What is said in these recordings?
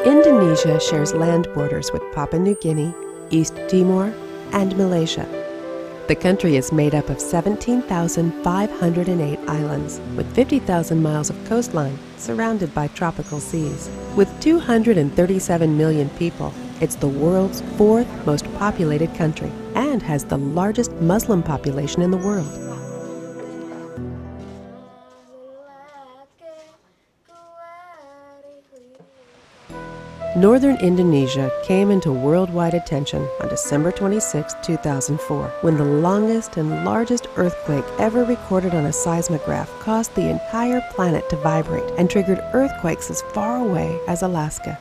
Indonesia shares land borders with Papua New Guinea, East Timor, and Malaysia. The country is made up of 17,508 islands, with 50,000 miles of coastline surrounded by tropical seas. With 237 million people, it's the world's fourth most populated country and has the largest Muslim population in the world. Northern Indonesia came into worldwide attention on December 26, 2004, when the longest and largest earthquake ever recorded on a seismograph caused the entire planet to vibrate and triggered earthquakes as far away as Alaska.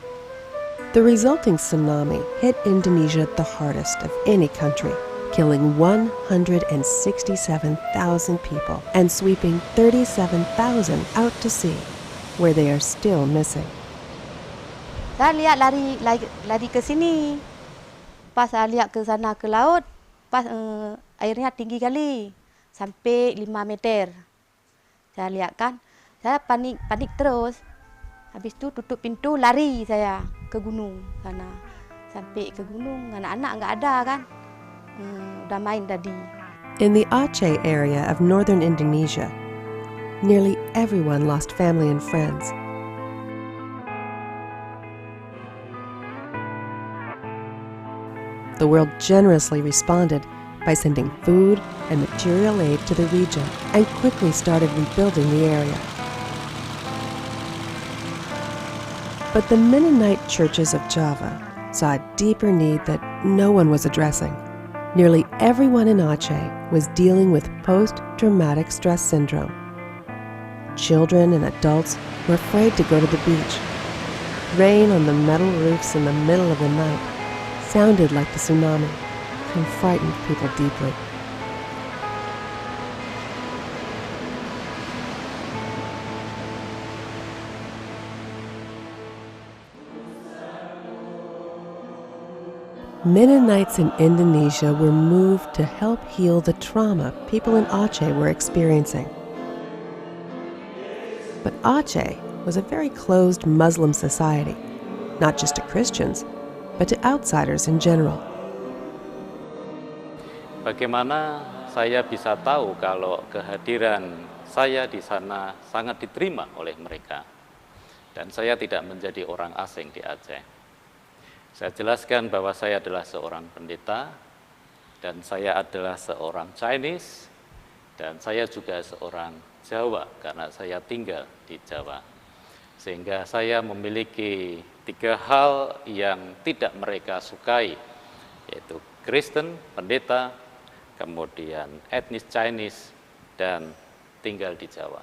The resulting tsunami hit Indonesia the hardest of any country, killing 167,000 people and sweeping 37,000 out to sea, where they are still missing. Saya lihat lari ke sini, pas saya lihat ke sana ke laut, pas airnya tinggi kali, sampai 5 meter. Saya lihat kan, saya panik terus. Habis itu tutup pintu, lari saya ke gunung sana. Sampai ke gunung, anak-anak nggak ada kan, udah main tadi. In the Aceh area of northern Indonesia, nearly everyone lost family and friends. The world generously responded by sending food and material aid to the region and quickly started rebuilding the area. But the Mennonite churches of Java saw a deeper need that no one was addressing. Nearly everyone in Aceh was dealing with post-traumatic stress syndrome. Children and adults were afraid to go to the beach. Rain on the metal roofs in the middle of the night sounded like the tsunami and frightened people deeply. Mennonites in Indonesia were moved to help heal the trauma people in Aceh were experiencing. But Aceh was a very closed Muslim society, not just to Christians, but to outsiders in general. Bagaimana saya bisa tahu kalau kehadiran saya di sana sangat diterima oleh mereka dan saya tidak menjadi orang asing di Aceh? Saya jelaskan bahwa saya adalah seorang pendeta dan saya adalah seorang Chinese dan saya juga seorang Jawa karena saya tinggal di Jawa. Sehingga saya memiliki 3 hal yang tidak mereka sukai, yaitu Kristen, pendeta, kemudian etnis Chinese, dan tinggal di Jawa.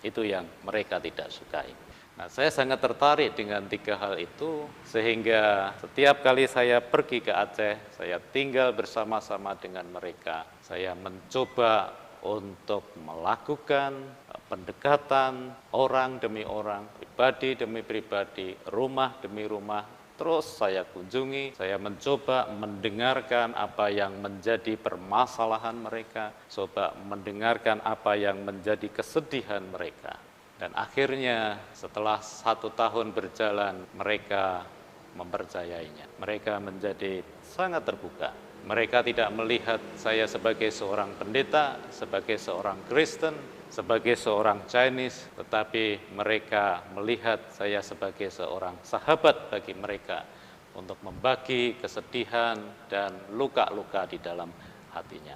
Itu yang mereka tidak sukai. Nah, saya sangat tertarik dengan 3 hal itu, sehingga setiap kali saya pergi ke Aceh, saya tinggal bersama-sama dengan mereka. Saya mencoba untuk melakukan pendekatan orang demi orang, pribadi demi pribadi, rumah demi rumah. Terus saya kunjungi, saya mencoba mendengarkan apa yang menjadi permasalahan mereka, coba mendengarkan apa yang menjadi kesedihan mereka. Dan akhirnya setelah 1 tahun berjalan, mereka mempercayainya. Mereka menjadi sangat terbuka. Mereka tidak melihat saya sebagai seorang pendeta, sebagai seorang Kristen, sebagai seorang Chinese, tetapi mereka melihat saya sebagai seorang sahabat bagi mereka untuk membagi kesedihan dan luka-luka di dalam hatinya.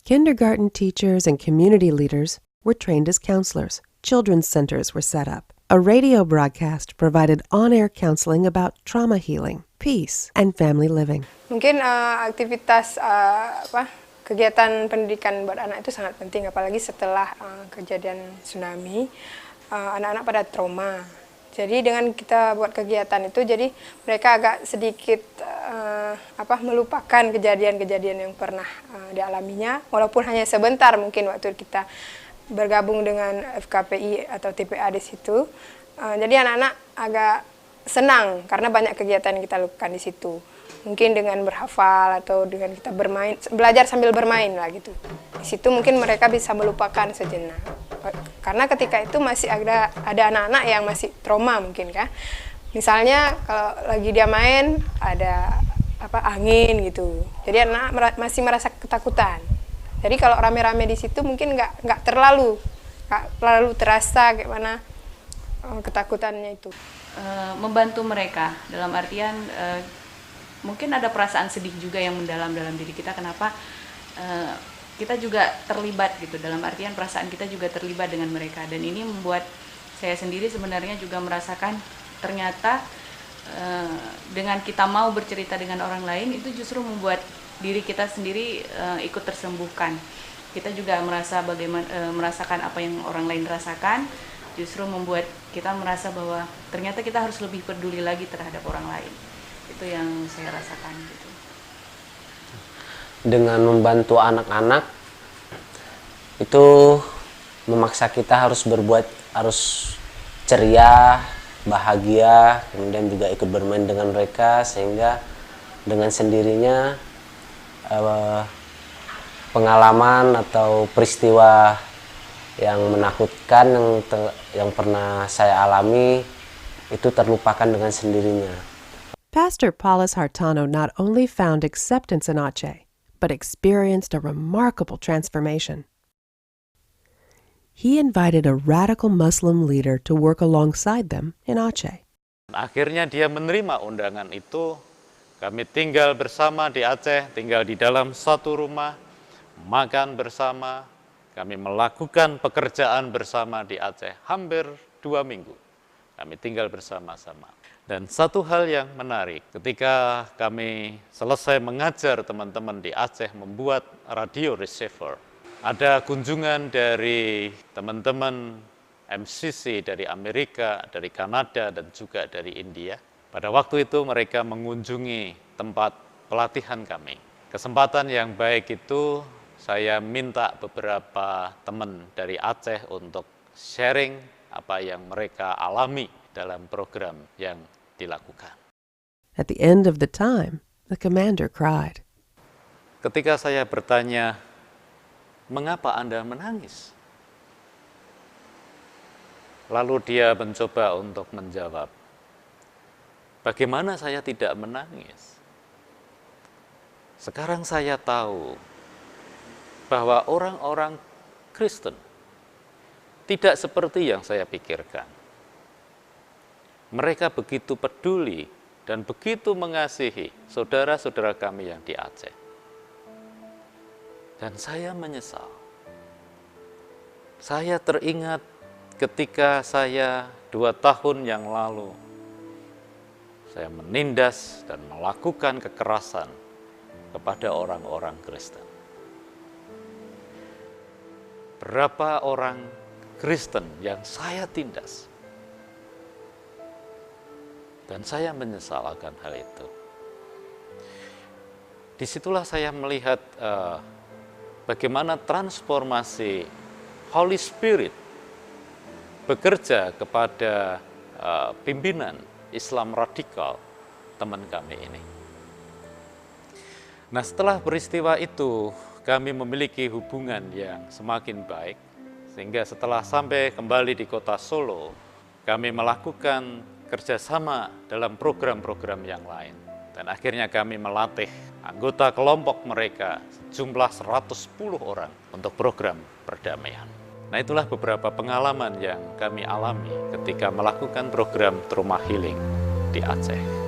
Kindergarten teachers and community leaders were trained as counselors. Children's centers were set up. A radio broadcast provided on-air counseling about trauma healing, peace, and family living. Mungkin aktivitas kegiatan pendidikan buat anak itu sangat penting, apalagi setelah kejadian tsunami, anak-anak pada trauma. Jadi dengan kita buat kegiatan itu, jadi mereka agak sedikit melupakan kejadian-kejadian yang pernah dialaminya, walaupun hanya sebentar mungkin waktu kita bergabung dengan FKPI atau TPA di situ. Jadi anak-anak agak senang karena banyak kegiatan yang kita lakukan di situ. Mungkin dengan berhafal atau dengan kita bermain, belajar sambil bermain lah gitu. Di situ mungkin mereka bisa melupakan sejenak. Karena ketika itu masih ada anak-anak yang masih trauma mungkin kan. Misalnya kalau lagi dia main ada angin gitu, jadi anak masih merasa ketakutan. Jadi kalau rame-rame di situ mungkin nggak terlalu terasa kayak mana ketakutannya itu. Membantu mereka dalam artian mungkin ada perasaan sedih juga yang mendalam dalam diri kita, kenapa kita juga terlibat gitu, dalam artian perasaan kita juga terlibat dengan mereka, dan ini membuat saya sendiri sebenarnya juga merasakan ternyata dengan kita mau bercerita dengan orang lain itu justru membuat diri kita sendiri ikut tersembuhkan. Kita juga merasakan apa yang orang lain rasakan, justru membuat kita merasa bahwa ternyata kita harus lebih peduli lagi terhadap orang lain. Itu yang saya rasakan gitu. Dengan membantu anak-anak itu memaksa kita harus ceria, bahagia, kemudian juga ikut bermain dengan mereka, sehingga dengan sendirinya pengalaman atau peristiwa yang menakutkan yang pernah saya alami itu terlupakan dengan sendirinya. Pastor Paulus Hartano not only found acceptance in Aceh, but experienced a remarkable transformation. He invited a radical Muslim leader to work alongside them in Aceh. Akhirnya dia menerima undangan itu. Kami tinggal bersama di Aceh, tinggal di dalam satu rumah, makan bersama. Kami melakukan pekerjaan bersama di Aceh hampir 2 minggu. Kami tinggal bersama-sama. Dan satu hal yang menarik, ketika kami selesai mengajar teman-teman di Aceh membuat radio receiver, ada kunjungan dari teman-teman MCC dari Amerika, dari Kanada, dan juga dari India. Pada waktu itu mereka mengunjungi tempat pelatihan kami. Kesempatan yang baik itu saya minta beberapa teman dari Aceh untuk sharing apa yang mereka alami dalam program yang dilakukan. At the end of the time, the commander cried. Ketika saya bertanya, "Mengapa Anda menangis?" Lalu dia mencoba untuk menjawab, "Bagaimana saya tidak menangis? Sekarang saya tahu bahwa orang-orang Kristen tidak seperti yang saya pikirkan. Mereka begitu peduli dan begitu mengasihi saudara-saudara kami yang di Aceh. Dan saya menyesal. Saya teringat ketika saya 2 tahun yang lalu, saya menindas dan melakukan kekerasan kepada orang-orang Kristen. Berapa orang Kristen yang saya tindas. Dan saya menyesal akan hal itu. Disitulah saya melihat bagaimana transformasi Holy Spirit bekerja kepada pimpinan Islam radikal teman kami ini. Nah, setelah peristiwa itu, kami memiliki hubungan yang semakin baik, sehingga setelah sampai kembali di kota Solo, kami melakukan kerjasama dalam program-program yang lain. Dan akhirnya kami melatih anggota kelompok mereka sejumlah 110 orang untuk program perdamaian. Nah, itulah beberapa pengalaman yang kami alami ketika melakukan program trauma healing di Aceh.